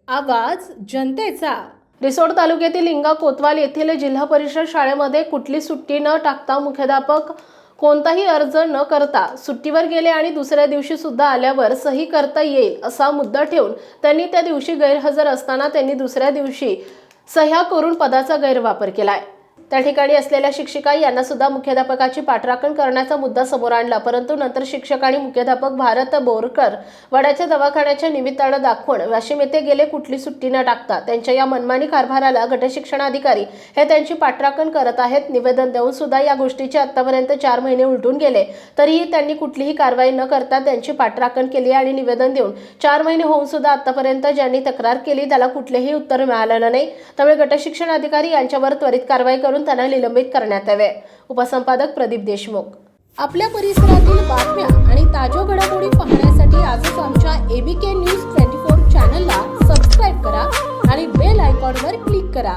आवाज जनतेचा। रिसोड तालुक्यातील लिंगा कोतवाल येथील जिल्हा परिषद शाळेमध्ये कुठली सुट्टी न टाकता मुख्याध्यापक कोणताही अर्ज न करता सुट्टीवर गेले आणि दुसऱ्या दिवशी सुद्धा आल्यावर सही करता येईल असा मुद्दा ठेवून त्यांनी त्या दिवशी गैरहजर असताना त्यांनी दुसऱ्या दिवशी सह्या करून पदाचा गैरवापर केलाय। त्या ठिकाणी असलेल्या शिक्षिका यांना सुद्धा मुख्याध्यापकाची पाठराखण करण्याचा मुद्दा समोर आणला, परंतु नंतर शिक्षकांनी मुख्याध्यापक भारत बोरकर वडाच्या दवाखान्याच्या निमित्तानं दाखवून वाशिम येथे गेले कुठली सुट्टी न टाकता त्यांच्या या मनमानी कारभाराला गटशिक्षणाधिकारी हे त्यांची पाठराखण करत आहेत। निवेदन देऊन सुद्धा या गोष्टीचे आतापर्यंत 4 महिने उलटून गेले तरीही त्यांनी कुठलीही कारवाई न करता त्यांची पाठराखण केली आणि निवेदन देऊन 4 महिने होऊन सुद्धा आतापर्यंत ज्यांनी तक्रार केली त्याला कुठलेही उत्तर मिळालेलं नाही। त्यामुळे गटशिक्षणाधिकारी यांच्यावर त्वरित कारवाई करून त्यांना निलंबित करण्यात यावे। उपसंपादक प्रदीप देशमुख। आपल्या परिसरातील बातम्या आणि ताज्या घडामोडी पाहण्यासाठी आजच आमच्या ABK न्यूज 24 चॅनलला सबस्क्राइब करा आणि बेल आयकॉनवर क्लिक करा।